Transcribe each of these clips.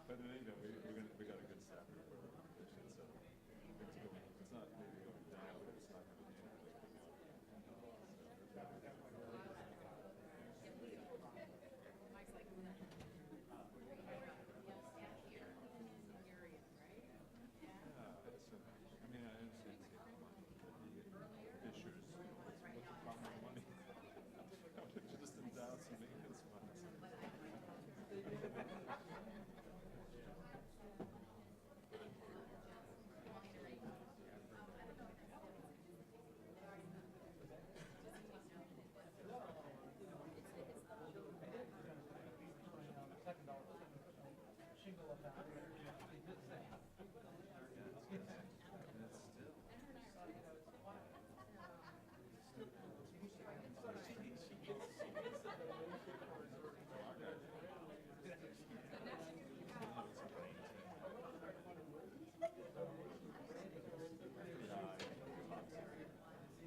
But you know, we got a good staff report on competition, so it's going. It's not maybe going down, but it's not going to change. Mike's like, I mean, I understand the issues. What's the problem with money? Just endow some maintenance funds. Shingle up that. That's still.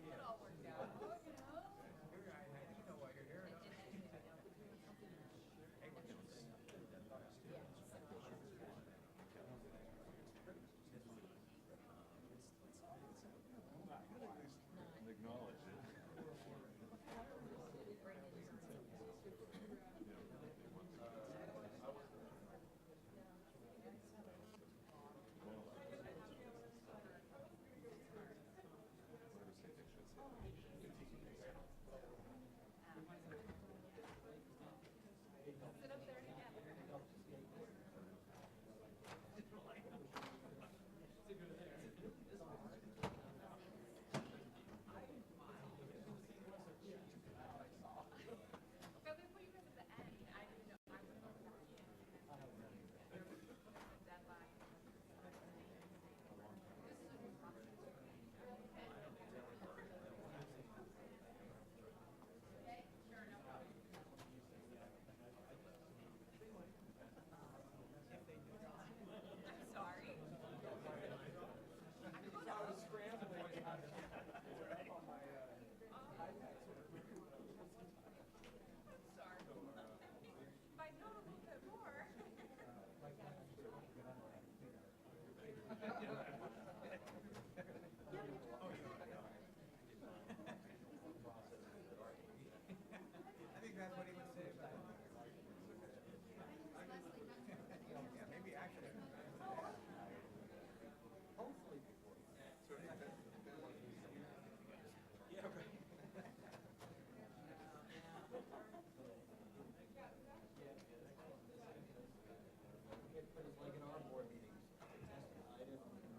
it all worked out. You know why you're here. Acknowledge it. Sit up there together. But they put you guys at the end. I didn't know I was going to be deadline. This is a new process. Okay, sure, no problem. I'm sorry. I was scrambling. sorry. If I know a little bit more. I think that's what he would say about it. Yeah, maybe actually. Hopefully before. Yeah, right. Like in our board meetings, item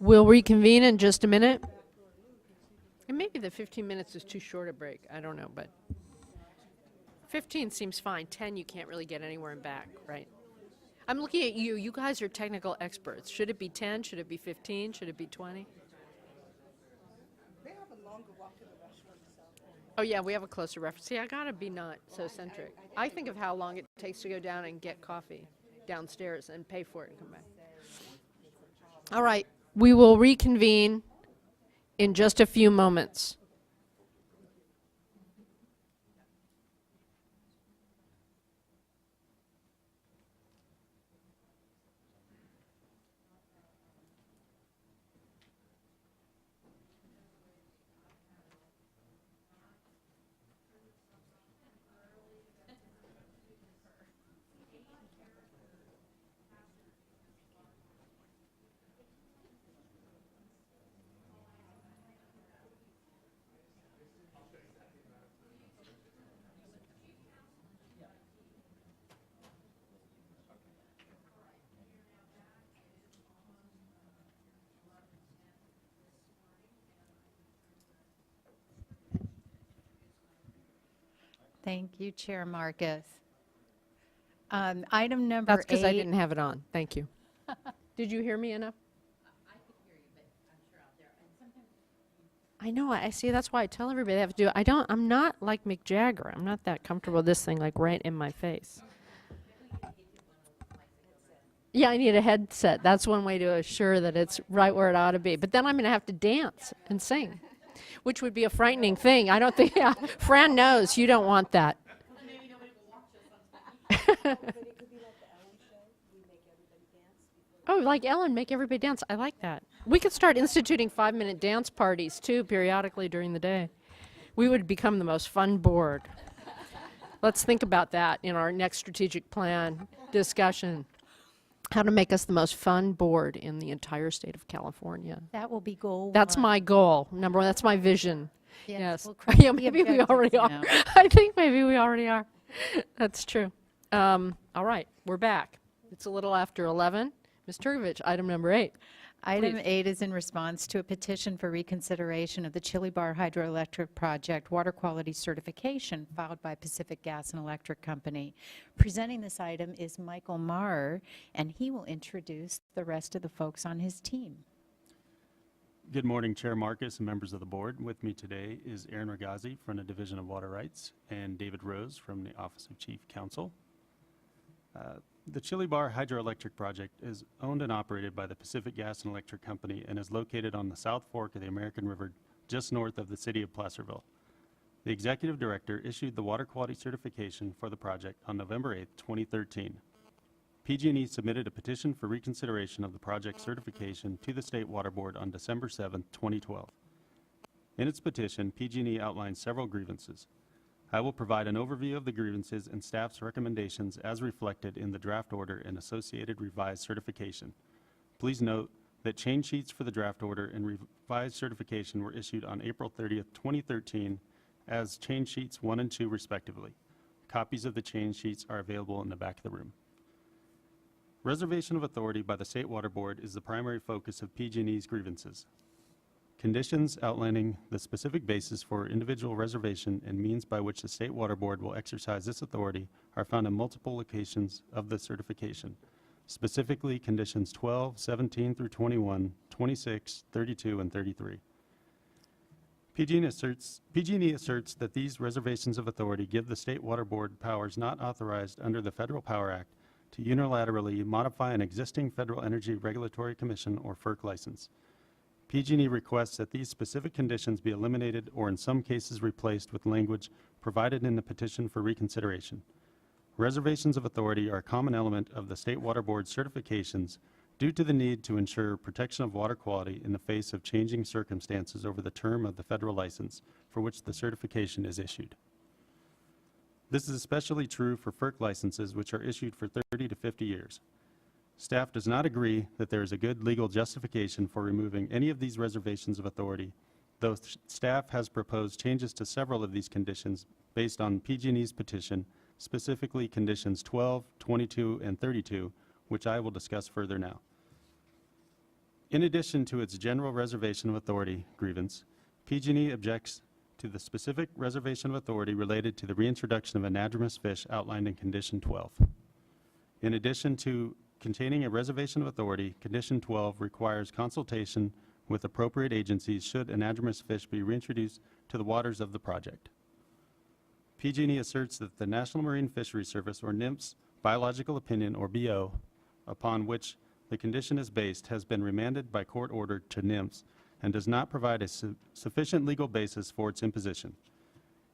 We'll reconvene in just a minute. And maybe the 15 minutes is too short a break. I don't know, but 15 seems fine. 10, you can't really get anywhere and back, right? I'm looking at you. You guys are technical experts. Should it be 10? Should it be 15? Should it be 20? They have a longer walk to the restaurant, so. Oh, yeah, we have a closer reference. See, I gotta be not so centric. I think of how long it takes to go down and get coffee downstairs and pay for it and come back. All right, we will reconvene in just a few moments. Thank you, Chair Marcus. Item number 8. That's because I didn't have it on. Thank you. Did you hear me enough? I could hear you, but I'm sure out there. And sometimes I know. I see. That's why I tell everybody they have to do it. I'm not like Mick Jagger. I'm not that comfortable with this thing like right in my face. Yeah, I need a headset. That's one way to assure that it's right where it ought to be. But then I'm going to have to dance and sing, which would be a frightening thing. I don't think, yeah, Fran knows you don't want that. Oh, like Ellen, make everybody dance. I like that. We could start instituting 5-minute dance parties, too, periodically during the day. We would become the most fun board. Let's think about that in our next strategic plan discussion. How to make us the most fun board in the entire state of California. That will be goal That's 1. my goal. Number 1, that's my vision. Yes. we'll Yeah, create the maybe we objectives already are. now. I think maybe we already are. That's true. All right, we're back. It's a little after 11. Ms. Turgovich, item number 8. Item Please. 8 is in response to a petition for reconsideration of the Chili Bar Hydroelectric Project water quality certification filed by Pacific Gas and Electric Company. Presenting this item is Michael Marr, and he will introduce the rest of the folks on his team. Good morning, Chair Marcus and members of the board. With me today is Aaron Ragazzi from the Division of Water Rights and David Rose from the Office of Chief Counsel. The Chili Bar Hydroelectric Project is owned and operated by the Pacific Gas and Electric Company and is located on the South Fork of the American River just north of the city of Placerville. The Executive Director issued the water quality certification for the project on November 8, 2013. PG&E submitted a petition for reconsideration of the project certification to the State Water Board on December 7, 2012. In its petition, PG&E outlined several grievances. I will provide an overview of the grievances and staff's recommendations as reflected in the draft order and associated revised certification. Please note that change sheets for the draft order and revised certification were issued on April 30, 2013 as change sheets 1 and 2 respectively. Copies of the change sheets are available in the back of the room. Reservation of authority by the State Water Board is the primary focus of PG&E's grievances. Conditions outlining the specific basis for individual reservation and means by which the State Water Board will exercise this authority are found in multiple locations of the certification, specifically conditions 12, 17 through 21, 26, 32, and 33. PG&E asserts that these reservations of authority give the State Water Board powers not authorized under the Federal Power Act to unilaterally modify an existing Federal Energy Regulatory Commission or FERC license. PG&E requests that these specific conditions be eliminated or in some cases replaced with language provided in the petition for reconsideration. Reservations of authority are a common element of the State Water Board certifications due to the need to ensure protection of water quality in the face of changing circumstances over the term of the federal license for which the certification is issued. This is especially true for FERC licenses, which are issued for 30 to 50 years. Staff does not agree that there is a good legal justification for removing any of these reservations of authority, though staff has proposed changes to several of these conditions based on PG&E's petition, specifically conditions 12, 22, and 32, which I will discuss further now. In addition to its general reservation of authority grievance, PG&E objects to the specific reservation of authority related to the reintroduction of anadromous fish outlined in Condition 12. In addition to containing a reservation of authority, Condition 12 requires consultation with appropriate agencies should anadromous fish be reintroduced to the waters of the project. PG&E asserts that the National Marine Fisheries Service, or NMFS, biological opinion, or BO, upon which the condition is based, has been remanded by court order to NMFS and does not provide a sufficient legal basis for its imposition.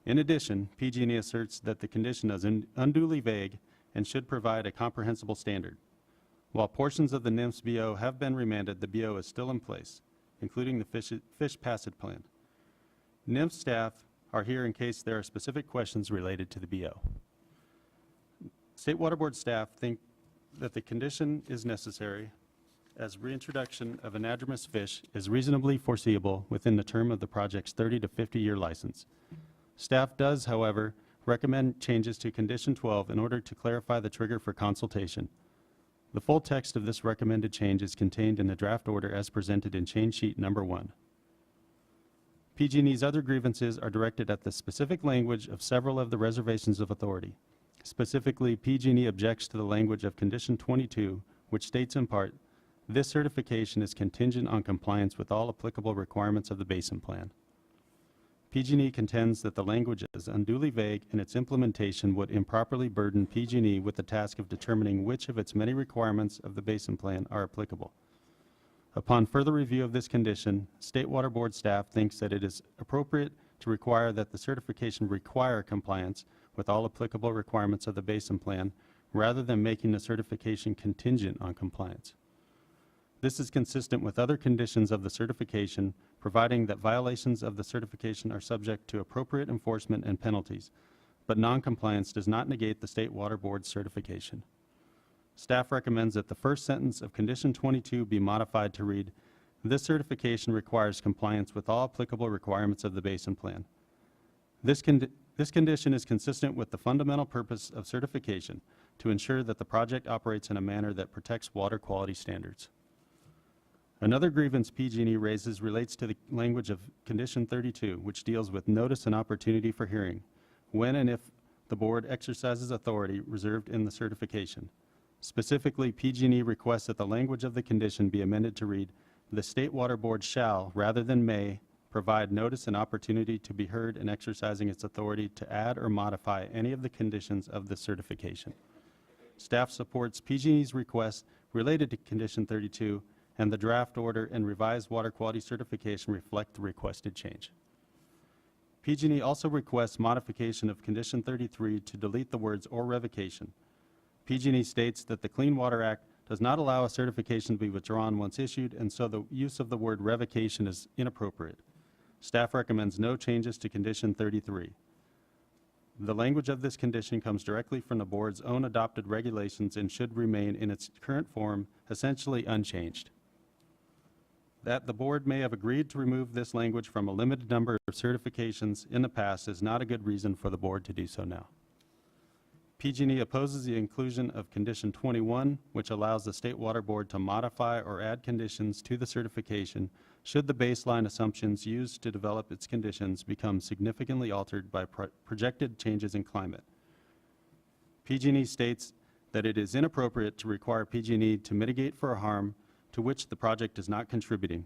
In addition, PG&E asserts that the condition is unduly vague and should provide a comprehensible standard. While portions of the NMFS BO have been remanded, the BO is still in place, including the fish passage plan. NMFS staff are here in case there are specific questions related to the BO. State Water Board staff think that the condition is necessary as reintroduction of anadromous fish is reasonably foreseeable within the term of the project's 30 to 50-year license. Staff does, however, recommend changes to Condition 12 in order to clarify the trigger for consultation. The full text of this recommended change is contained in the draft order as presented in change sheet number 1. PG&E's other grievances are directed at the specific language of several of the reservations of authority. Specifically, PG&E objects to the language of Condition 22, which states in part, "This certification is contingent on compliance with all applicable requirements of the Basin Plan." PG&E contends that the language is unduly vague and its implementation would improperly burden PG&E with the task of determining which of its many requirements of the Basin Plan are applicable. Upon further review of this condition, State Water Board staff thinks that it is appropriate to require that the certification require compliance with all applicable requirements of the Basin Plan, rather than making the certification contingent on compliance. This is consistent with other conditions of the certification, providing that violations of the certification are subject to appropriate enforcement and penalties, but noncompliance does not negate the State Water Board's certification. Staff recommends that the first sentence of Condition 22 be modified to read, "This certification requires compliance with all applicable requirements of the Basin Plan." This condition is consistent with the fundamental purpose of certification, to ensure that the project operates in a manner that protects water quality standards. Another grievance PG&E raises relates to the language of Condition 32, which deals with notice and opportunity for hearing, when and if the board exercises authority reserved in the certification. Specifically, PG&E requests that the language of the condition be amended to read, "The State Water Board shall, rather than may, provide notice and opportunity to be heard in exercising its authority to add or modify any of the conditions of the certification." Staff supports PG&E's request related to Condition 32, and the draft order and revised water quality certification reflect the requested change. PG&E also requests modification of Condition 33 to delete the words "or revocation." PG&E states that the Clean Water Act does not allow a certification to be withdrawn once issued, and so the use of the word revocation is inappropriate. Staff recommends no changes to Condition 33. The language of this condition comes directly from the board's own adopted regulations and should remain in its current form, essentially unchanged. That the board may have agreed to remove this language from a limited number of certifications in the past is not a good reason for the board to do so now. PG&E opposes the inclusion of Condition 21, which allows the State Water Board to modify or add conditions to the certification should the baseline assumptions used to develop its conditions become significantly altered by projected changes in climate. PG&E states that it is inappropriate to require PG&E to mitigate for a harm to which the project is not contributing.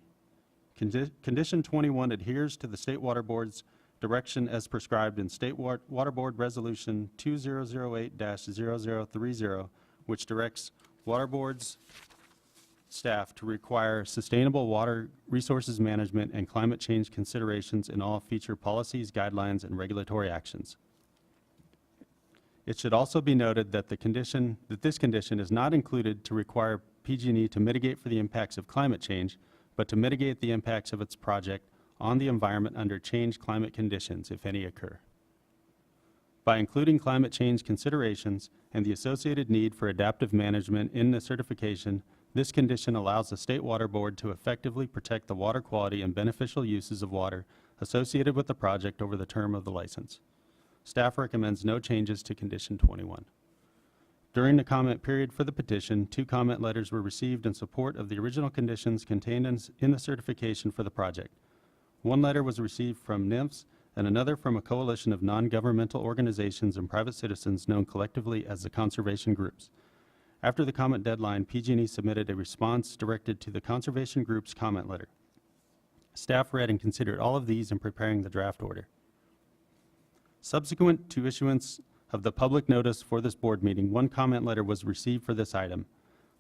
Condition 21 adheres to the State Water Board's direction as prescribed in State Water Board Resolution 2008-0030, which directs Water Board's staff to require sustainable water resources management and climate change considerations in all future policies, guidelines, and regulatory actions. It should also be noted that this condition is not included to require PG&E to mitigate for the impacts of climate change, but to mitigate the impacts of its project on the environment under changed climate conditions, if any occur. By including climate change considerations and the associated need for adaptive management in the certification, this condition allows the State Water Board to effectively protect the water quality and beneficial uses of water associated with the project over the term of the license. Staff recommends no changes to Condition 21. During the comment period for the petition, 2 comment letters were received in support of the original conditions contained in the certification for the project. 1 letter was received from NIMFS and another from a coalition of non-governmental organizations and private citizens known collectively as the conservation groups. After the comment deadline, PG&E submitted a response directed to the conservation group's comment letter. Staff read and considered all of these in preparing the draft order. Subsequent to issuance of the public notice for this board meeting, 1 comment letter was received for this item.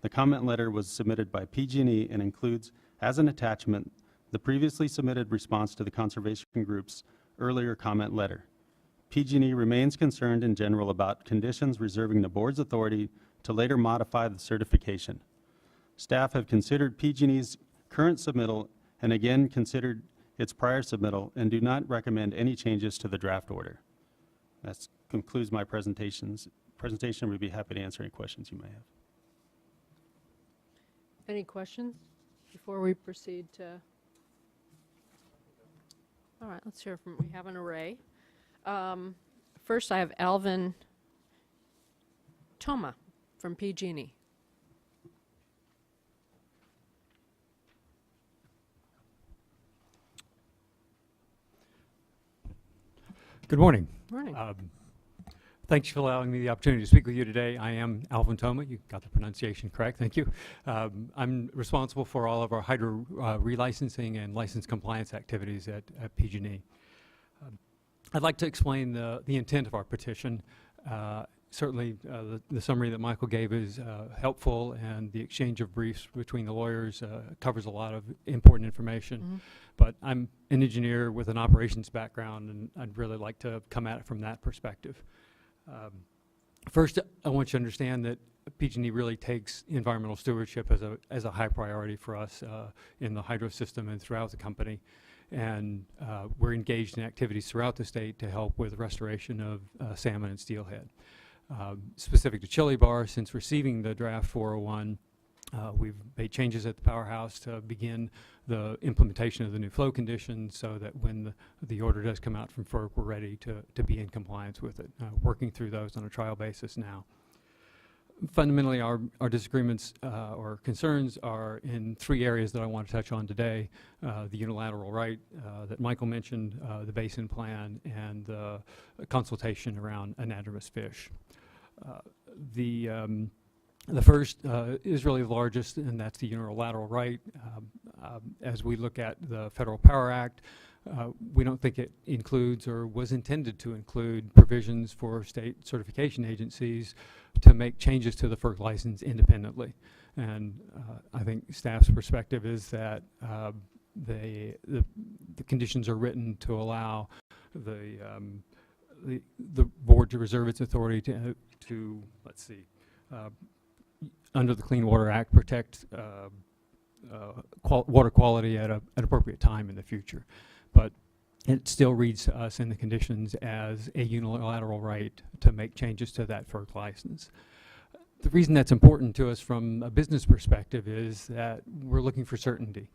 The comment letter was submitted by PG&E and includes, as an attachment, the previously submitted response to the conservation group's earlier comment letter. PG&E remains concerned in general about conditions reserving the board's authority to later modify the certification. Staff have considered PG&E's current submittal and again considered its prior submittal and do not recommend any changes to the draft order. That concludes my presentation. We'd be happy to answer any questions you may have. Any questions before we proceed to? All right, let's hear from, we have an array. First, I have Alvin Toma from PG&E. Good morning. Morning. Thanks for allowing me the opportunity to speak with you today. I am Alvin Toma. You got the pronunciation correct. Thank you. I'm responsible for all of our hydro relicensing and license compliance activities at PG&E. I'd like to explain the intent of our petition. Certainly, the summary that Michael gave is helpful, and the exchange of briefs between the lawyers covers a lot of important information. Mm-hmm. But I'm an engineer with an operations background, and I'd really like to come at it from that perspective. First, I want you to understand that PG&E really takes environmental stewardship as a high priority for us in the hydro system and throughout the company. And we're engaged in activities throughout the state to help with restoration of salmon and steelhead. Specific to Chili Bar, since receiving the draft 401, we've made changes at the powerhouse to begin the implementation of the new flow conditions so that when the order does come out from FERC, we're ready to be in compliance with it. Working through those on a trial basis now. Fundamentally, our disagreements or concerns are in 3 areas that I want to touch on today. The unilateral right that Michael mentioned, the basin plan, and the consultation around anadromous fish. The first is really the largest, and that's the unilateral right. As we look at the Federal Power Act, we don't think it includes or was intended to include provisions for state certification agencies to make changes to the FERC license independently. And I think staff's perspective is that the conditions are written to allow the board to reserve its authority to let's see, under the Clean Water Act, protect water quality at an appropriate time in the future. But it still reads to us in the conditions as a unilateral right to make changes to that FERC license. The reason that's important to us from a business perspective is that we're looking for certainty.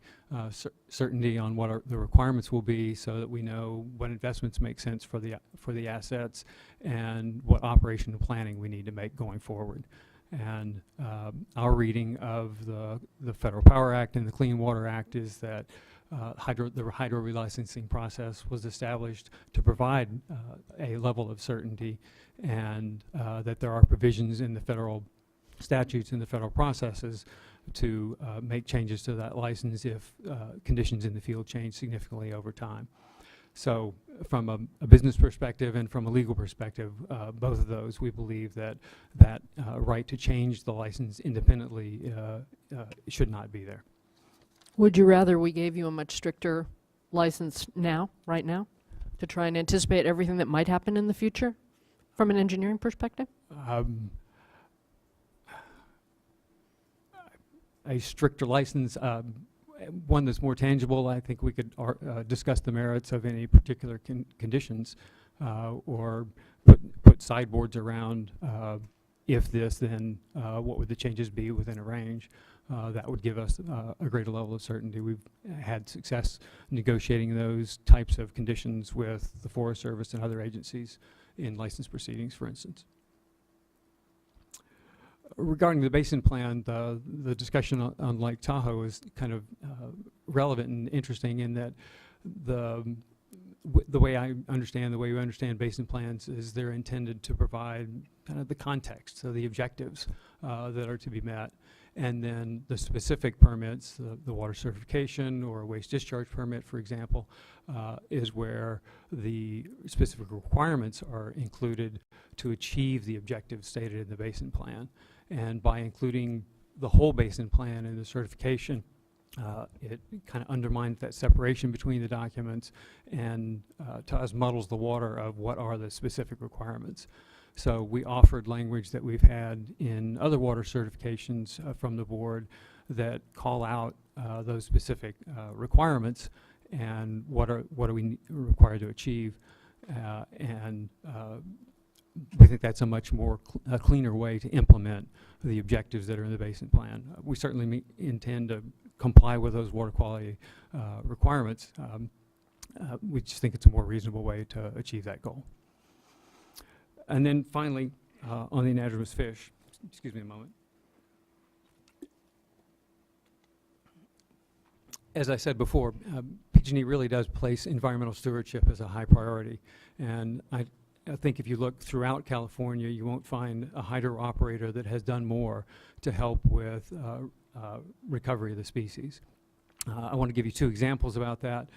Certainty on what the requirements will be so that we know what investments make sense for the assets and what operational planning we need to make going forward. And our reading of the Federal Power Act and the Clean Water Act is that the hydro relicensing process was established to provide a level of certainty, and that there are provisions in the federal statutes and the federal processes to make changes to that license if conditions in the field change significantly over time. So from a business perspective and from a legal perspective, both of those, we believe that right to change the license independently should not be there. Would you rather we gave you a much stricter license now, right now, to try and anticipate everything that might happen in the future from an engineering perspective? A stricter license, one that's more tangible. I think we could discuss the merits of any particular conditions or put sideboards around if this, then what would the changes be within a range. That would give us a greater level of certainty. We've had success negotiating those types of conditions with the Forest Service and other agencies in license proceedings, for instance. regarding the basin plan, the discussion on Lake Tahoe is kind of relevant and interesting in that the way I understand, the way we understand basin plans is they're intended to provide kind of the context, so the objectives that are to be met. And then the specific permits, the water certification or a waste discharge permit, for example, is where the specific requirements are included to achieve the objectives stated in the basin plan. And by including the whole basin plan in the certification, it kind of undermines that separation between the documents and to us muddles the water of what are the specific requirements. So we offered language that we've had in other water certifications from the board that call out those specific requirements and what are we required to achieve. We think that's a much more cleaner way to implement the objectives that are in the basin plan. We certainly intend to comply with those water quality requirements. We just think it's a more reasonable way to achieve that goal. And then finally, on the anadromous fish, excuse me a moment. As I said before, PG&E really does place environmental stewardship as a high priority. And I think if you look throughout California, you won't find a hydro operator that has done more to help with recovery of the species. I want to give you two examples about that.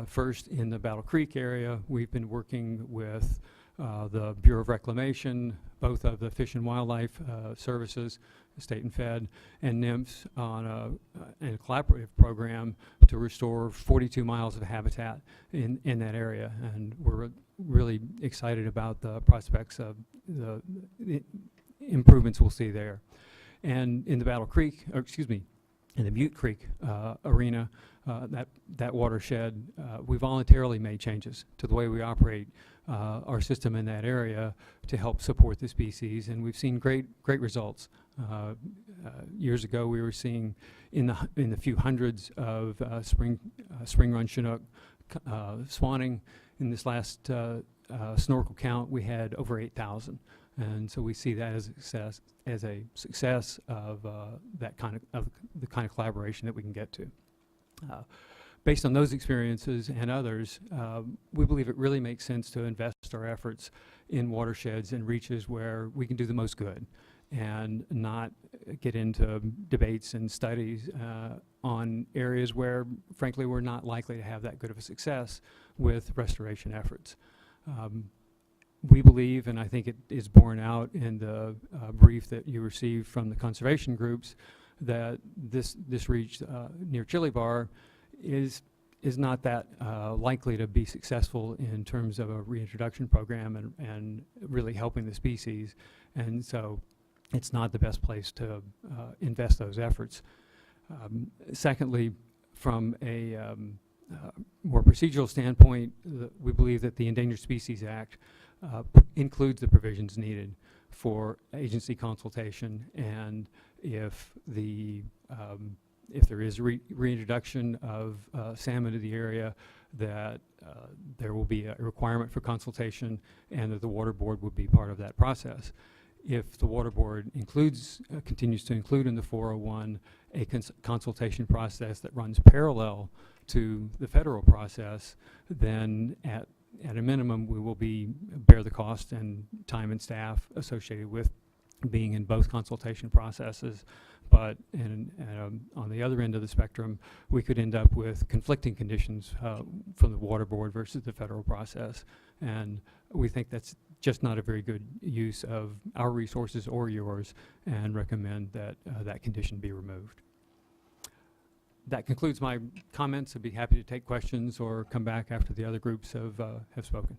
First, in the Battle Creek area, we've been working with the Bureau of Reclamation, both of the Fish and Wildlife Services, state and fed, and NIMS on a collaborative program to restore 42 miles of habitat in that area. And we're really excited about the prospects of the improvements we'll see there. And in the Battle Creek, or excuse me, in the Butte Creek arena, that watershed, we voluntarily made changes to the way we operate our system in that area to help support the species, and we've seen great results. Years ago, we were seeing in the few hundreds of spring run Chinook spawning. In this last snorkel count, we had over 8,000. And so we see that as a success of the kind of collaboration that we can get to. Based on those experiences and others, we believe it really makes sense to invest our efforts in watersheds and reaches where we can do the most good and not get into debates and studies on areas where, frankly, we're not likely to have that good of a success with restoration efforts. We believe, and I think it is borne out in the brief that you received from the conservation groups, that this reach near Chili Bar is not that likely to be successful in terms of a reintroduction program and really helping the species. And so it's not the best place to invest those efforts. Secondly, from a more procedural standpoint, we believe that the Endangered Species Act includes the provisions needed for agency consultation, and if there is reintroduction of salmon to the area, that there will be a requirement for consultation, and that the Water Board would be part of that process. If the Water Board continues to include in the 401 a consultation process that runs parallel to the federal process, then at a minimum, we will bear the cost and time and staff associated with being in both consultation processes. But on the other end of the spectrum, we could end up with conflicting conditions from the Water Board versus the federal process. And we think that's just not a very good use of our resources or yours, and recommend that that condition be removed. That concludes my comments. I'd be happy to take questions or come back after the other groups have spoken.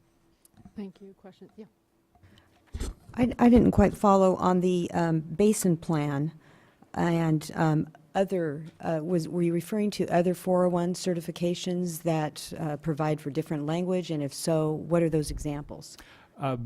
Thank you. Question? Yeah. I didn't quite follow on the basin plan and were you referring to other 401 certifications that provide for different language, and if so, what are those examples? I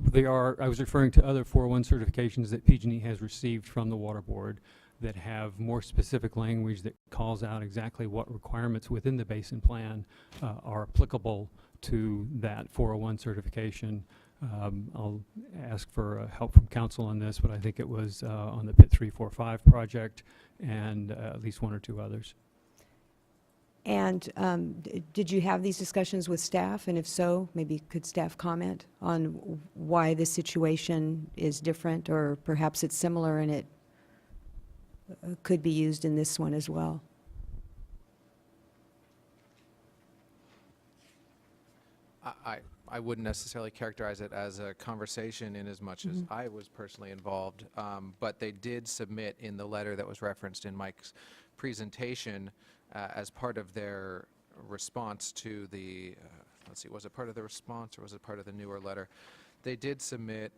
was referring to other 401 certifications that PG&E has received from the Water Board that have more specific language that calls out exactly what requirements within the basin plan are applicable to that 401 certification. I'll ask for help from council on this, but I think it was on the PIT 345 project and at least one or two others. And did you have these discussions with staff? And if so, maybe could staff comment on why this situation is different, or perhaps it's similar and it could be used in this one as well? I wouldn't necessarily characterize it as a conversation in as much as I was personally involved, but they did submit in the letter that was referenced in Mike's presentation as part of their response to the, let's see, was it part of the response or was it part of the newer letter? They did submit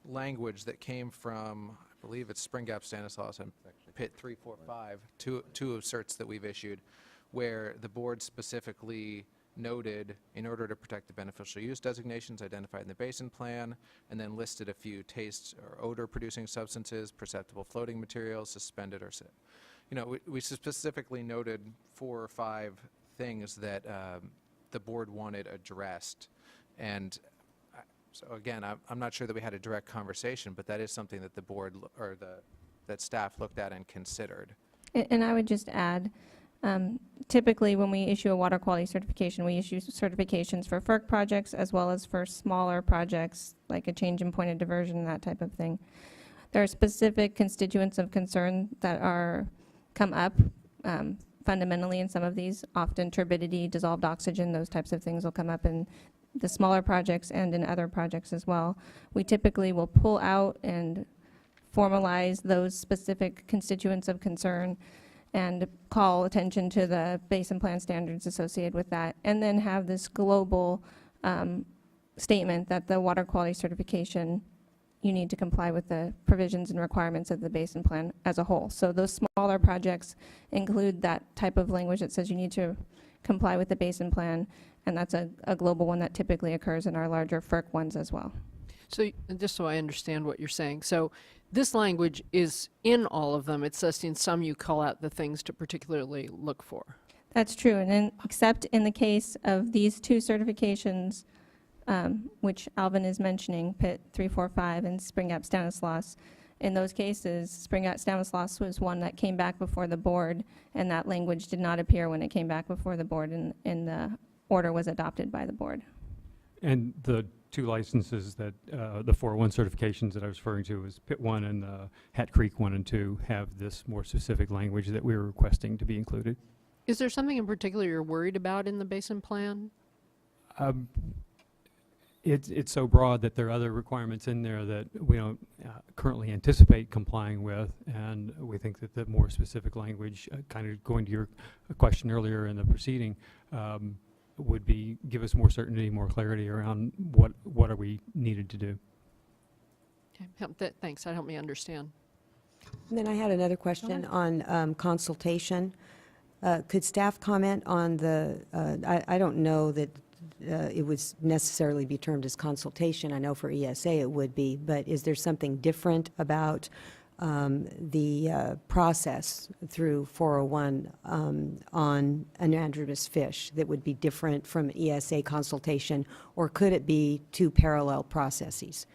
language that came from, I believe it's Spring Gap, Stanislaus, and PIT 345, two of certs that we've issued, where the board specifically noted, in order to protect the beneficial use designations identified in the basin plan, and then listed a few taste or odor producing substances, perceptible floating materials, suspended or we specifically noted 4 or 5 things that the board wanted addressed. And so again, I'm not sure that we had a direct conversation, but that is something that the board that staff looked at and considered. And I would just add, typically when we issue a water quality certification, we issue certifications for FERC projects as well as for smaller projects like a change in point of diversion, that type of thing. There are specific constituents of concern that come up fundamentally in some of these. Often turbidity, dissolved oxygen, those types of things will come up in the smaller projects and in other projects as well. We typically will pull out and formalize those specific constituents of concern and call attention to the basin plan standards associated with that, and then have this global statement that the water quality certification, you need to comply with the provisions and requirements of the basin plan as a whole. So those smaller projects include that type of language that says you need to comply with the basin plan, and that's a global one that typically occurs in our larger FERC ones as well. So just so I understand what you're saying, so this language is in all of them. It's just in some you call out the things to particularly look for. That's true, and then, except in the case of these 2 certifications, which Alvin is mentioning, PIT 345 and Spring Gap Stanislaus. In those cases, Spring Gap Stanislaus was one that came back before the board, and that language did not appear when it came back before the board, and the order was adopted by the board. And the 2 licenses that, the 401 certifications that I was referring to was PIT 1 and Hat Creek 1 and 2 have this more specific language that we were requesting to be included. Is there something in particular you're worried about in the basin plan? It's so broad that there are other requirements in there that we don't currently anticipate complying with, and we think that the more specific language, kind of going to your question earlier in the proceeding, would give us more certainty, more clarity around what are we needed to do. Okay. Thanks. That helped me understand. And then I had another question on consultation. Could staff comment on the, I don't know that it would necessarily be termed as consultation. I know for ESA it would be, but is there something different about the process through 401 on anadromous fish that would be different from ESA consultation, or could it be 2 parallel processes?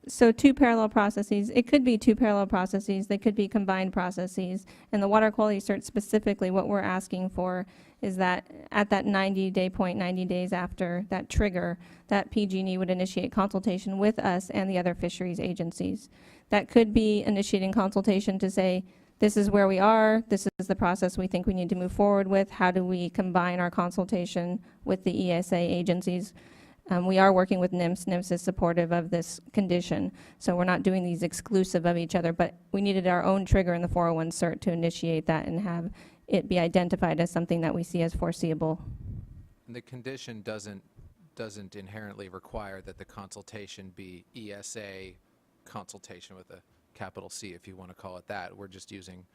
So 2 parallel processes, it could be 2 parallel processes, they could be combined processes. And the water quality cert specifically, what we're asking for is that at that 90-day point, 90 days after that trigger, that PG&E would initiate consultation with us and the other fisheries agencies. That could be initiating consultation to say, this is where we are, this is the process we think we need to move forward with, how do we combine our consultation with the ESA agencies? We are working with NIMS. NIMS is supportive of this condition, so we're not doing these exclusive of each other, but we needed our own trigger in the 401 cert to initiate that and have it be identified as something that we see as foreseeable. And the condition doesn't inherently require that the consultation be ESA consultation with a capital C, if you want to call it that. We're just using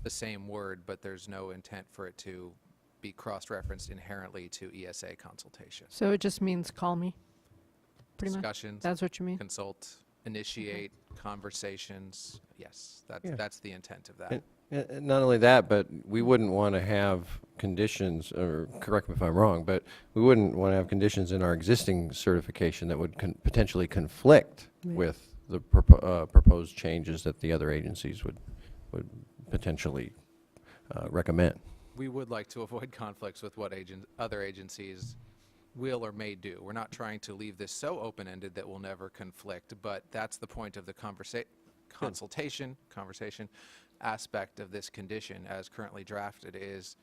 the same word, but there's no intent for it to be cross-referenced inherently to ESA consultation. So it just means call me? Pretty much? Discussions. That's what you mean? Consult, initiate conversations. Yes, Yeah. that's the intent of that. Not only that, but we wouldn't want to have conditions, or correct me if I'm wrong, but we wouldn't want to have conditions in our existing certification that would potentially conflict with the proposed changes that the other agencies would potentially recommend. We would like to avoid conflicts with what other agencies will or may do. We're not trying to leave this so open-ended that we'll never conflict, but that's the point of the conversation aspect of this condition as currently drafted is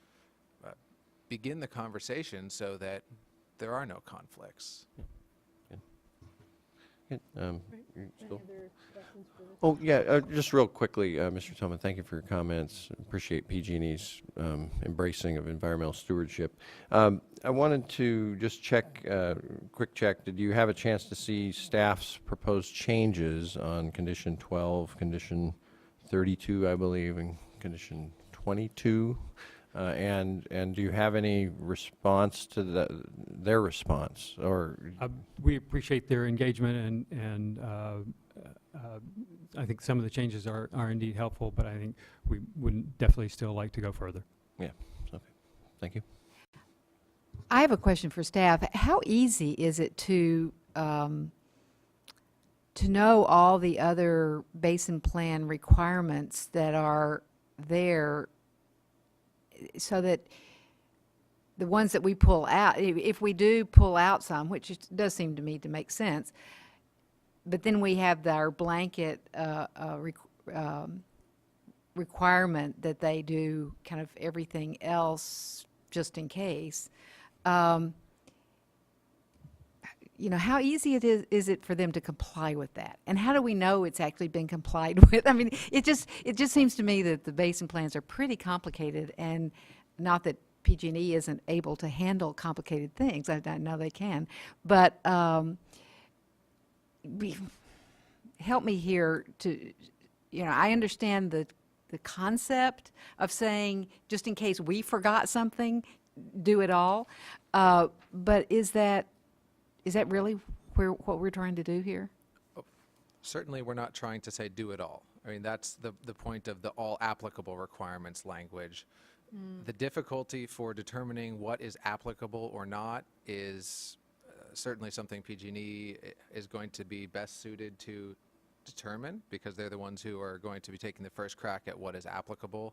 begin the conversation so that there are no conflicts. Oh, yeah, just real quickly, Mr. Tillman, thank you for your comments. Appreciate PG&E's embracing of environmental stewardship. I wanted to just check, quick check, did you have a chance to see staff's proposed changes on condition 12, condition 32, I believe, and condition 22? And do you have any response to their response? Or we appreciate their engagement, and I think some of the changes are indeed helpful, but I think we would definitely still like to go further. Yeah, okay, thank you. I have a question for staff. How easy is it to know all the other basin plan requirements that are there, so that the ones that we pull out, if we do pull out some, which does seem to me to make sense, but then we have our blanket requirement that they do kind of everything else just in case. You know, how easy is it for them to comply with that? And how do we know it's actually been complied with? I mean, it just seems to me that the basin plans are pretty complicated, and not that PG&E isn't able to handle complicated things. I know they can. But help me here to, you know, I understand the concept of saying, just in case we forgot something, do it all. But is that really what we're trying to do here? Certainly, we're not trying to say do it all. I mean, that's the point of the all applicable requirements language. The difficulty for determining what is applicable or not is certainly something PG&E is going to be best suited to determine, because they're the ones who are going to be taking the first crack at what is applicable.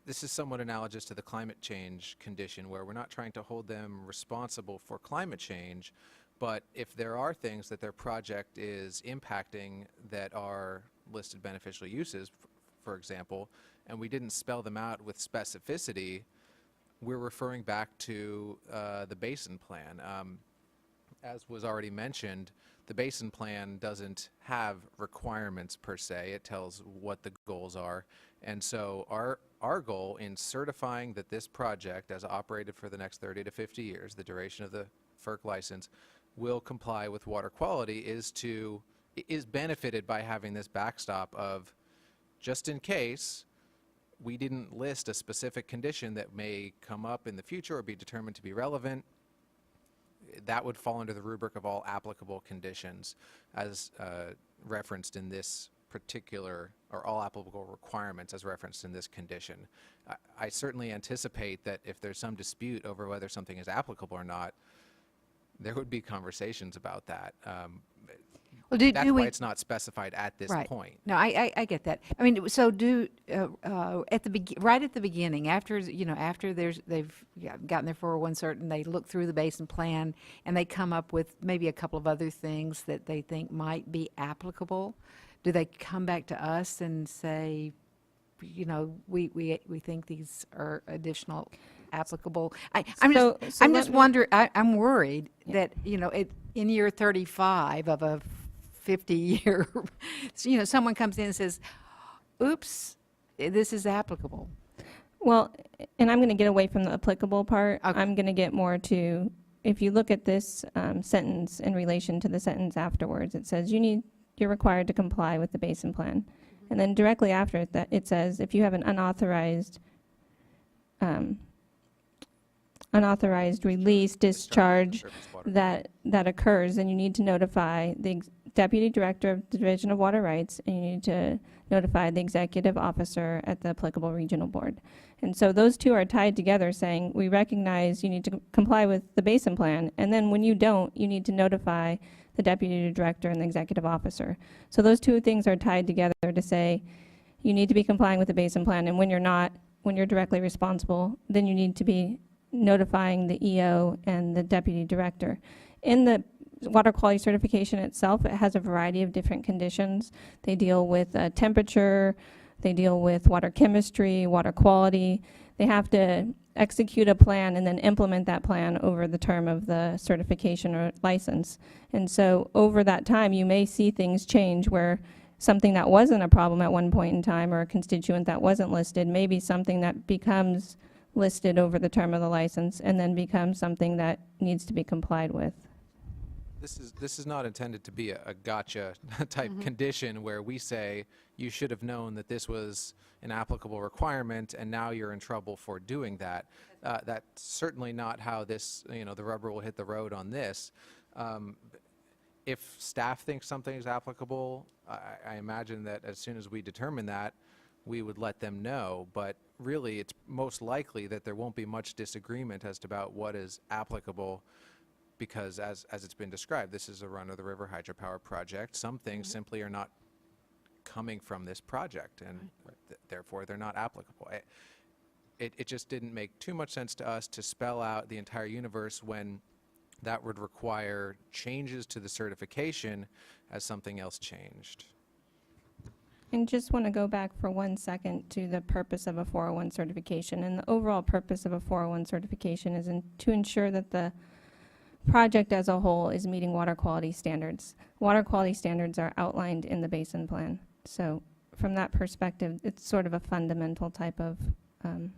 This is somewhat analogous to the climate change condition, where we're not trying to hold them responsible for climate change, but if there are things that their project is impacting that are listed beneficial uses, for example, and we didn't spell them out with specificity, we're referring back to the basin plan. As was already mentioned, the basin plan doesn't have requirements per se. It tells what the goals are. And so our goal in certifying that this project, as operated for the next 30 to 50 years, the duration of the FERC license, will comply with water quality is benefited by having this backstop of, just in case we didn't list a specific condition that may come up in the future or be determined to be relevant, that would fall under the rubric of all applicable conditions as referenced in this particular, or all applicable requirements as referenced in this condition. I certainly anticipate that if there's some dispute over whether something is applicable or not, there would be conversations about that. Well, that's why it's not specified at this point. No, I get that. I mean, so right at the beginning, after they've gotten their 401 cert and they look through the basin plan and they come up with maybe a couple of other things that they think might be applicable, do they come back to us and say, you know, we think these are additional applicable? I'm just wondering. I'm worried that, you know, in year 35 of a 50-year, you know, someone comes in and says, oops, this is applicable. Well, and I'm going to get away from the applicable part. Okay. I'm going to get more to, if you look at this sentence in relation to the sentence afterwards, it says you're required to comply with the basin plan. And then directly after that, it says if you have an unauthorized release, discharge that occurs, then you need to notify Deputy Director of the Division of Water Rights, and you need to notify the executive officer at the applicable regional board. And so those two are tied together, saying we recognize you need to comply with the basin plan, and then when you don't, you need to notify the Deputy Director and the executive officer. So those two things are tied together to say you need to be complying with the basin plan, and when you're not, when you're directly responsible, then you need to be notifying the EO and the Deputy Director. In the water quality certification itself, it has a variety of different conditions. They deal with temperature, they deal with water chemistry, water quality. They have to execute a plan and then implement that plan over the term of the certification or license. And so over that time, you may see things change where something that wasn't a problem at one point in time or a constituent that wasn't listed may be something that becomes listed over the term of the license and then becomes something that needs to be complied with. This is not intended to be a gotcha type condition where we say you should have known that this was an applicable requirement and now you're in trouble for doing that. That's certainly not how this, the rubber will hit the road on this. If staff thinks something is applicable, I imagine that as soon as we determine that, we would let them know. But really, it's most likely that there won't be much disagreement as to about what is applicable, because as it's been described, this is a run-of-the-river hydropower project. Some things simply are not coming from this project, and therefore they're not applicable. It just didn't make too much sense to us to spell out the entire universe when that would require changes to the certification as something else changed. And just want to go back for 1 second to the purpose of a 401 certification. And the overall purpose of a 401 certification is to ensure that the project as a whole is meeting water quality standards. Water quality standards are outlined in the basin plan. So from that perspective, it's sort of a fundamental type of And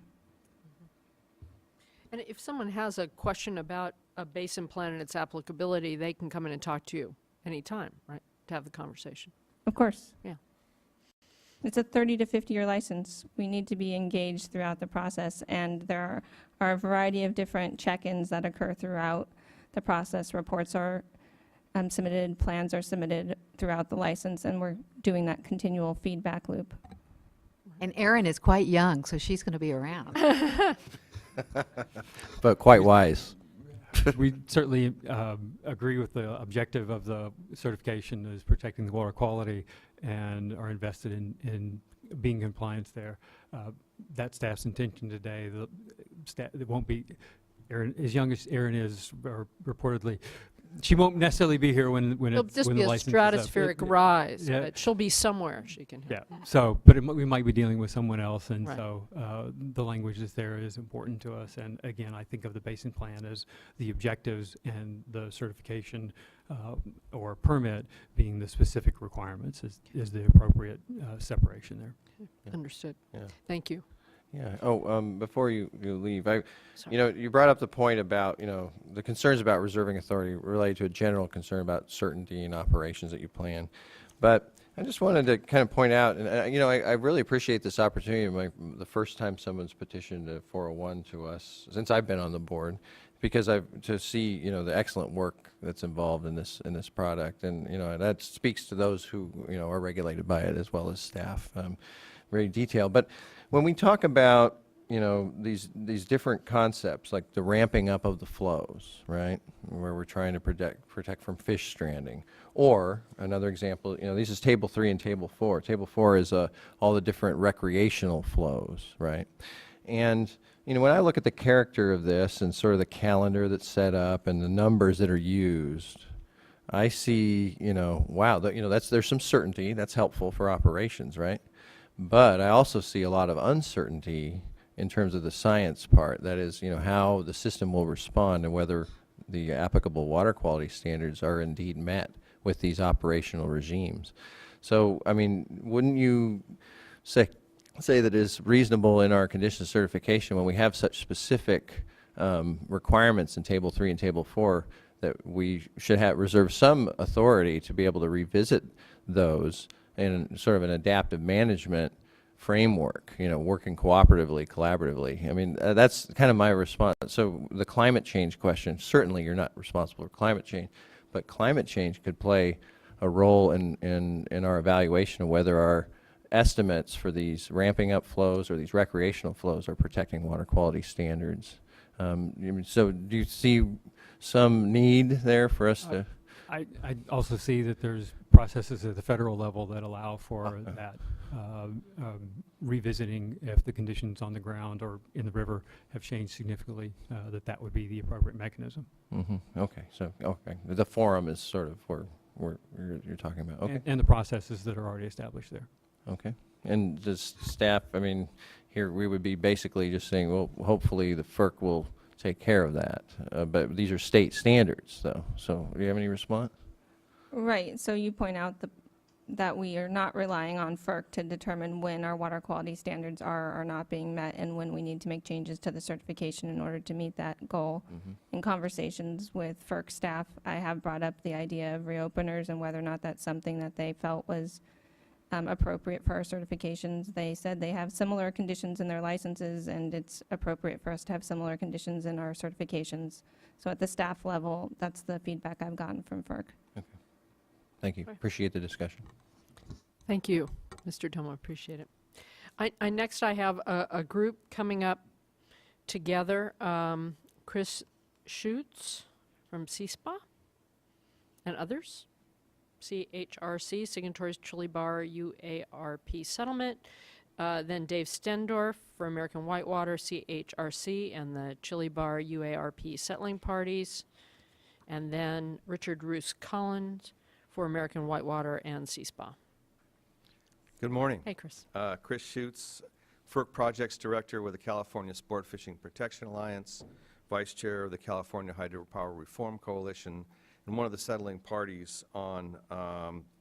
if someone has a question about a basin plan and its applicability, they can come in and talk to you anytime, right, to have the conversation. Of course. Yeah. It's a 30 to 50-year license. We need to be engaged throughout the process, and there are a variety of different check-ins that occur throughout the process. Reports are submitted, plans are submitted throughout the license, and we're doing that continual feedback loop. And Erin is quite young, so she's going to be around. But quite wise. We certainly agree with the objective of the certification is protecting the water quality and are invested in being in compliance there. That staff's intention today, the staff, it won't be, Erin, as young as Erin is, or reportedly, she won't necessarily be here when It'll it's just when be the a license is up. stratospheric rise, yeah. but she'll be somewhere she can Yeah, help. so, but we might be dealing with someone else, and Right. so the language that's there is important to us. And again, I think of the basin plan as the objectives and the certification or permit being the specific requirements is the appropriate separation there. Understood. Yeah. Thank you. Yeah. Oh, before you leave, Sorry. you brought up the point about, the concerns about reserving authority related to a general concern about certainty in operations that you plan. But I just wanted to kind of point out, and I really appreciate this opportunity. The first time someone's petitioned a 401 to us since I've been on the board, because to see the excellent work that's involved in this product, and that speaks to those who are regulated by it as well as staff. Very detailed. But when we talk about these different concepts, like the ramping up of the flows, right, where we're trying to protect from fish stranding, or another example, this is Table 3 and Table 4. Table 4 is all the different recreational flows, right, and when I look at the character of this and sort of the calendar that's set up and the numbers that are used, I see wow, there's some certainty that's helpful for operations, right? But I also see a lot of uncertainty in terms of the science part. That is, how the system will respond and whether the applicable water quality standards are indeed met with these operational regimes. So, I mean, wouldn't you say that it is reasonable in our condition certification when we have such specific requirements in Table 3 and Table 4 that we should reserve some authority to be able to revisit those in sort of an adaptive management framework, working cooperatively, collaboratively? I mean, that's kind of my response. So the climate change question, certainly you're not responsible for climate change, but climate change could play a role in our evaluation of whether our estimates for these ramping up flows or these recreational flows are protecting water quality standards. So do you see some need there for us to? I also see that there's processes at the federal level that allow for that, revisiting if the conditions on the ground or in the river have changed significantly, that would be the appropriate mechanism. Okay, so, okay, the forum is sort of where you're talking about, okay. And the processes that are already established there. Okay, and does staff, I mean, here we would be basically just saying, well, hopefully the FERC will take care of that, but these are state standards, though, so do you have any response? Right, so you point out that we are not relying on FERC to determine when our water quality standards are or are not being met and when we need to make changes to the certification in order to meet that goal. In conversations with FERC staff, I have brought up the idea of reopeners and whether or not that's something that they felt was appropriate for our certifications. They said they have similar conditions in their licenses and it's appropriate for us to have similar conditions in our certifications. So at the staff level, that's the feedback I've gotten from FERC. Okay. Thank you. Appreciate the discussion. Thank you, Mr. Domo. Appreciate it. Next, I have a group coming up together. Chris Schutz from CSPA and others. CHRC, Signatories Chili Bar UARP Settlement. Then Dave Stendorf for American Whitewater, CHRC, and the Chili Bar UARP Settling Parties. And then Richard Roos Collins for American Whitewater and CSPA. Good morning. Hey, Chris. Chris Schutz, FERC Projects Director with the California Sport Fishing Protection Alliance, Vice Chair of the California Hydropower Reform Coalition, and one of the settling parties on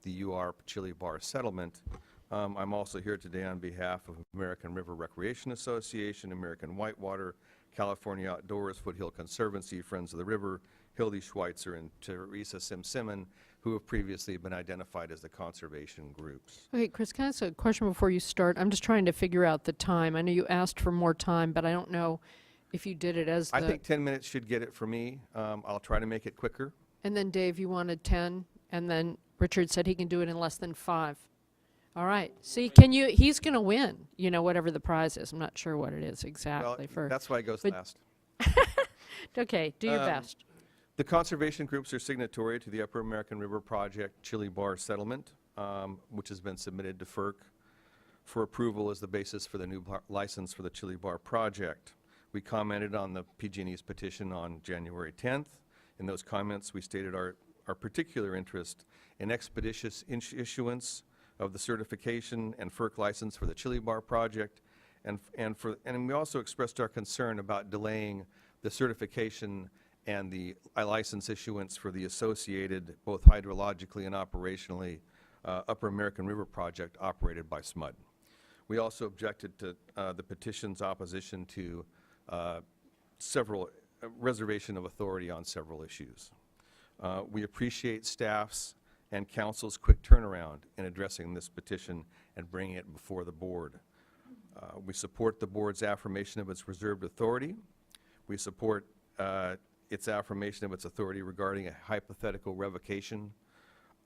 the UARP Chili Bar settlement. I'm also here today on behalf of American River Recreation Association, American Whitewater, California Outdoors, Foothill Conservancy, Friends of the River, Hildy Schweitzer, and Teresa Simsimon, who have previously been identified as the conservation groups. Okay, Chris, can I ask a question before you start? I'm just trying to figure out the time. I know you asked for more time, but I don't know if you did it as the... I think 10 minutes should get it for me. I'll try to make it quicker. And then Dave, you wanted 10, and then Richard said he can do it in less than 5. All right. See, he's going to win, whatever the prize is. I'm not sure what it is exactly. Well, that's why it goes last. Okay, do your best. The conservation groups are signatory to the Upper American River Project Chili Bar Settlement, which has been submitted to FERC for approval as the basis for the new license for the Chili Bar project. We commented on the PG&E's petition on January 10th. In those comments, we stated our particular interest in expeditious issuance of the certification and FERC license for the Chili Bar project, and we also expressed our concern about delaying the certification and the license issuance for the associated, both hydrologically and operationally, Upper American River project operated by SMUD. We also objected to the petition's opposition to several reservation of authority on several issues. We appreciate staff's and council's quick turnaround in addressing this petition and bringing it before the board. We support the board's affirmation of its reserved authority. We support its affirmation of its authority regarding a hypothetical revocation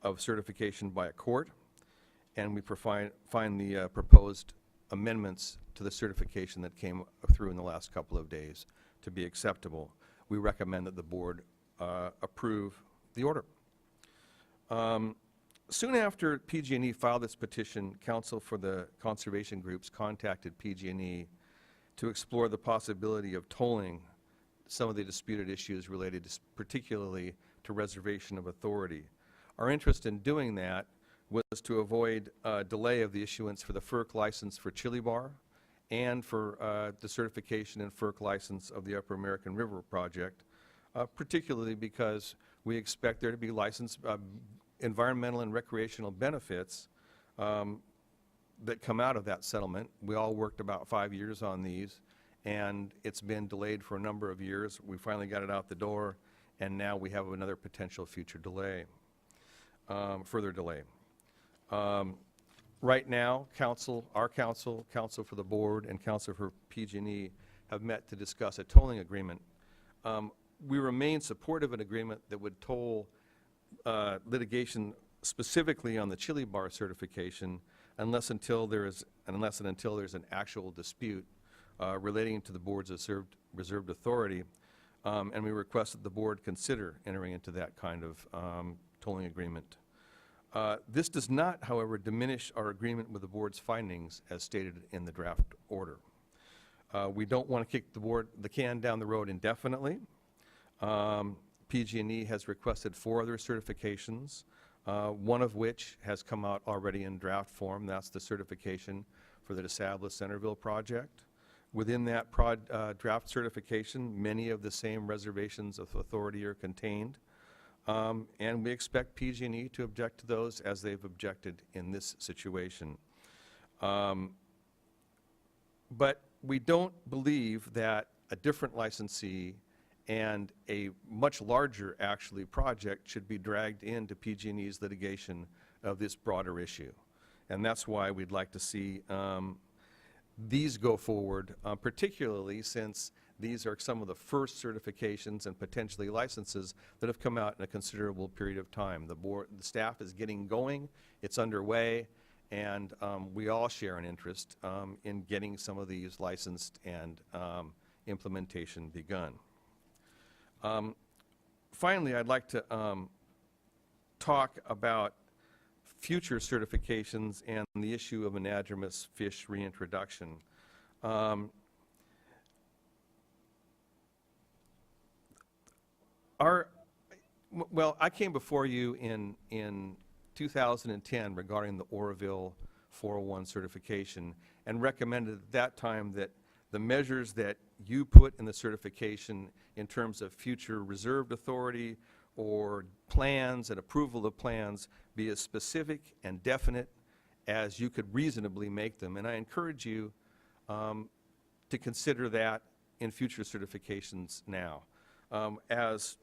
of certification by a court, and we find the proposed amendments to the certification that came through in the last couple of days to be acceptable. We recommend that the board approve the order. Soon after PG&E filed this petition, counsel for the conservation groups contacted PG&E to explore the possibility of tolling some of the disputed issues related particularly to reservation of authority. Our interest in doing that was to avoid delay of the issuance for the FERC license for Chili Bar and for the certification and FERC license of the Upper American River project, particularly because we expect there to be environmental and recreational benefits that come out of that settlement. We all worked about 5 years on these, and it's been delayed for a number of years. We finally got it out the door, and now we have another potential future delay, further delay. Right now, our council for the board, and council for PG&E have met to discuss a tolling agreement. We remain supportive of an agreement that would toll litigation specifically on the chili bar certification unless and until there's an actual dispute relating to the board's reserved authority, and we request that the board consider entering into that kind of tolling agreement. This does not, however, diminish our agreement with the board's findings as stated in the draft order. We don't want to kick the can down the road indefinitely. PG&E has requested 4 other certifications, one of which has come out already in draft form. That's the certification for the DeSable Centerville project. Within that draft certification, many of the same reservations of authority are contained, and we expect PG&E to object to those as they've objected in this situation. But we don't believe that a different licensee and a much larger, actually, project should be dragged into PG&E's litigation of this broader issue. And that's why we'd like to see these go forward, particularly since these are some of the first certifications and potentially licenses that have come out in a considerable period of time. The staff is getting going, it's underway, and we all share an interest in getting some of these licensed and implementation begun. Finally, I'd like to talk about future certifications and the issue of anadromous fish reintroduction. Well, I came before you in 2010 regarding the Oroville 401 certification and recommended at that time that the measures that you put in the certification in terms of future reserved authority or plans and approval of plans be as specific and definite as you could reasonably make them. And I encourage you to consider that in future certifications now. As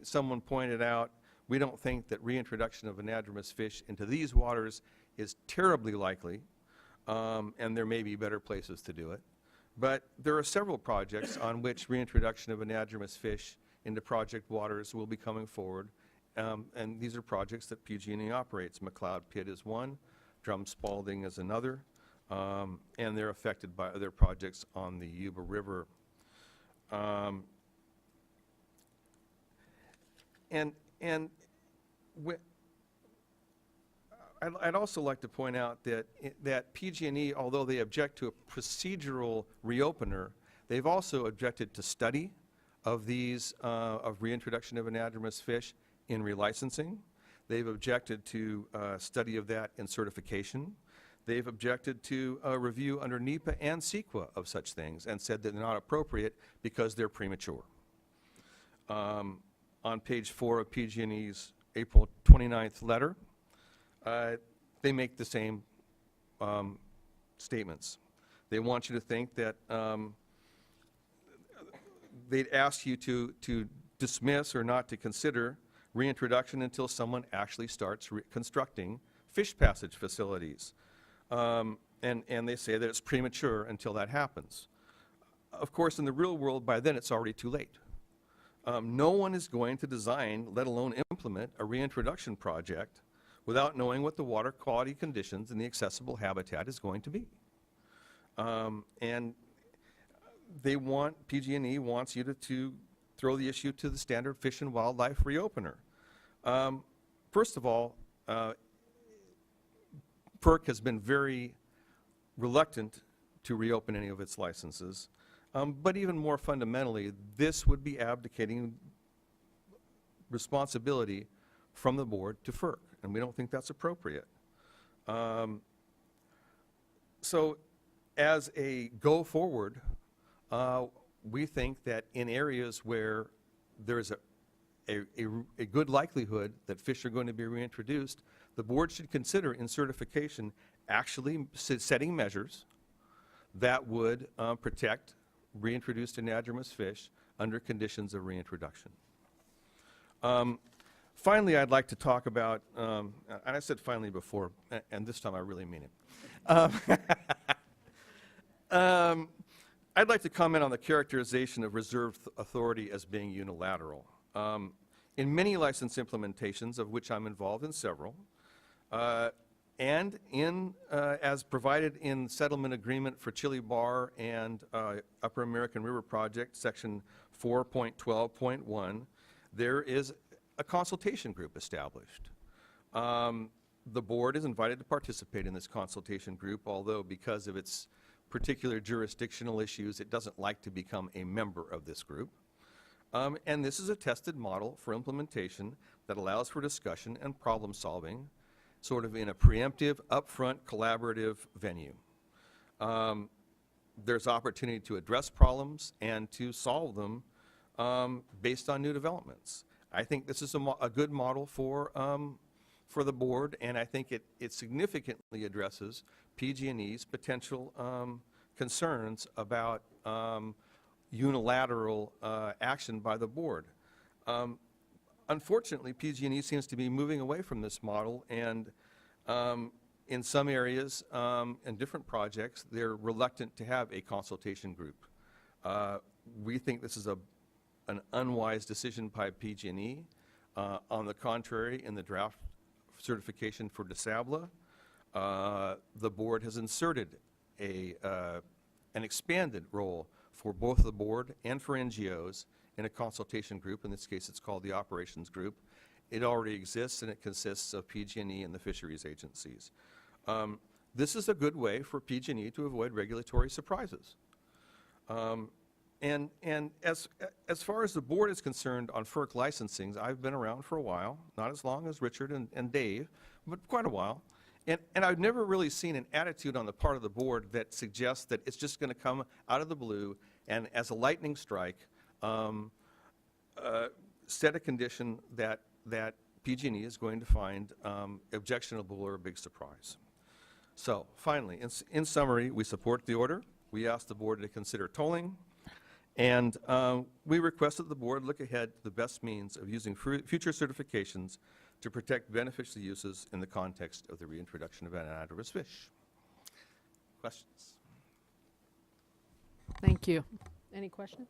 someone pointed out, we don't think that reintroduction of anadromous fish into these waters is terribly likely, and there may be better places to do it. But there are several projects on which reintroduction of anadromous fish into project waters will be coming forward, and these are projects that PG&E operates. McLeod Pit is one, Drum Spalding is another, and they're affected by other projects on the Yuba River. I'd also like to point out that PG&E, although they object to a procedural reopener, they've also objected to study of these, of reintroduction of anadromous fish in relicensing. They've objected to study of that in certification. They've objected to a review under NEPA and CEQA of such things and said that they're not appropriate because they're premature. On page 4 of PG&E's April 29th letter, they make the same statements. They want you to think that they'd ask you to dismiss or not to consider reintroduction until someone actually starts constructing fish passage facilities. And they say that it's premature until that happens. Of course, in the real world, by then it's already too late. No one is going to design, let alone implement, a reintroduction project without knowing what the water quality conditions and the accessible habitat is going to be. And they want, PG&E wants you to throw the issue to the standard Fish and Wildlife reopener. First of all, FERC has been very reluctant to reopen any of its licenses. But even more fundamentally, this would be abdicating responsibility from the board to FERC, and we don't think that's appropriate. So as a go forward, we think that in areas where there's a good likelihood that fish are going to be reintroduced, the board should consider in certification actually setting measures that would protect reintroduced anadromous fish under conditions of reintroduction. Finally, I'd like to talk about, and I said finally before, and this time I really mean it. I'd like to comment on the characterization of reserved authority as being unilateral. In many license implementations, of which I'm involved in several, and as provided in settlement agreement for Chili Bar and Upper American River Project, section 4.12.1, there is a consultation group established. The board is invited to participate in this consultation group, although because of its particular jurisdictional issues, it doesn't like to become a member of this group. And this is a tested model for implementation that allows for discussion and problem solving, sort of in a preemptive, upfront, collaborative venue. There's opportunity to address problems and to solve them based on new developments. I think this is a good model for the board, and I think it significantly addresses PG&E's potential concerns about unilateral action by the board. Unfortunately, PG&E seems to be moving away from this model, and in some areas and different projects, they're reluctant to have a consultation group. We think this is an unwise decision by PG&E. On the contrary, in the draft certification for DeSabla, the board has inserted an expanded role for both the board and for NGOs in a consultation group. In this case, it's called the Operations Group. It already exists, and it consists of PG&E and the fisheries agencies. This is a good way for PG&E to avoid regulatory surprises. And as far as the board is concerned on FERC licensings, I've been around for a while, not as long as Richard and Dave, but quite a while. And I've never really seen an attitude on the part of the board that suggests that it's just going to come out of the blue and as a lightning strike set a condition that PG&E is going to find objectionable or a big surprise. So finally, in summary, we support the order. We ask the board to consider tolling. And we request that the board look ahead to the best means of using future certifications to protect beneficial uses in the context of the reintroduction of anadromous fish. Questions? Thank you. Any questions?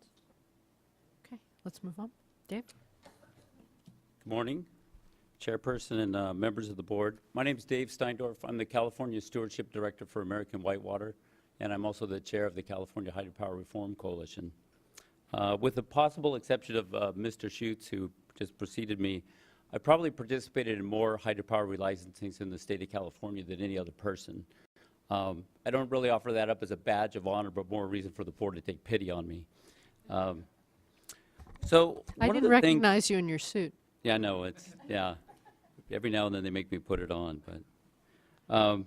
Okay, let's move on. Dave? Good morning, Chairperson and members of the board. My name is Dave Steindorf. I'm the California Stewardship Director for American Whitewater, and I'm also the chair of the California Hydropower Reform Coalition. With the possible exception of Mr. Schutz, who just preceded me, I probably participated in more hydropower relicensings in the state of California than any other person. I don't really offer that up as a badge of honor, but more a reason for the board to take pity on me. So I didn't recognize you in your suit. Yeah, no, yeah. Every now and then they make me put it on, but.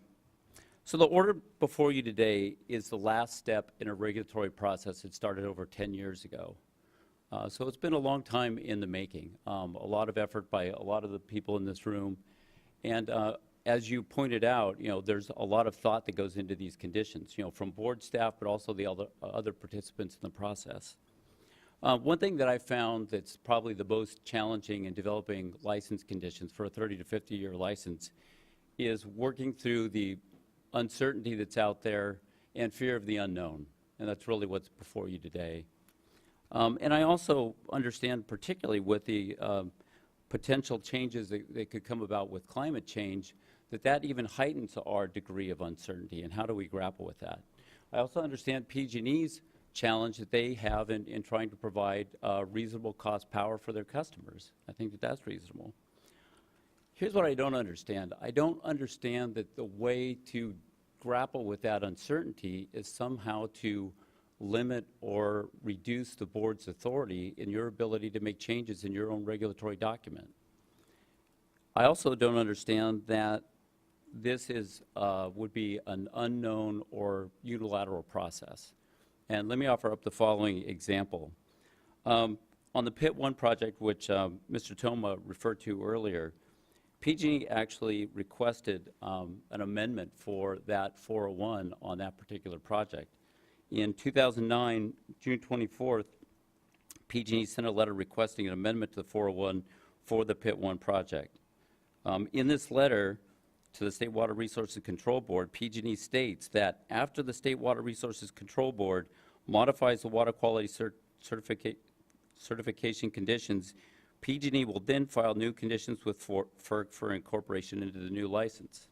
So the order before you today is the last step in a regulatory process that started over 10 years ago. So it's been a long time in the making, a lot of effort by a lot of the people in this room. And as you pointed out, there's a lot of thought that goes into these conditions, from board staff, but also the other participants in the process. One thing that I found that's probably the most challenging in developing license conditions for a 30 to 50-year license is working through the uncertainty that's out there and fear of the unknown. And that's really what's before you today. And I also understand, particularly with the potential changes that could come about with climate change, that even heightens our degree of uncertainty, and how do we grapple with that? I also understand PG&E's challenge that they have in trying to provide reasonable cost power for their customers. I think that that's reasonable. Here's what I don't understand. I don't understand that the way to grapple with that uncertainty is somehow to limit or reduce the board's authority in your ability to make changes in your own regulatory document. I also don't understand that this would be an unknown or unilateral process. And let me offer up the following example. On the Pit 1 project, which Mr. Toma referred to earlier, PG&E actually requested an amendment for that 401 on that particular project. In 2009, June 24th, PG&E sent a letter requesting an amendment to the 401 for the Pit 1 project. In this letter to the State Water Resources Control Board, PG&E states that after the State Water Resources Control Board modifies the water quality certification conditions, PG&E will then file new conditions with FERC for incorporation into the new license.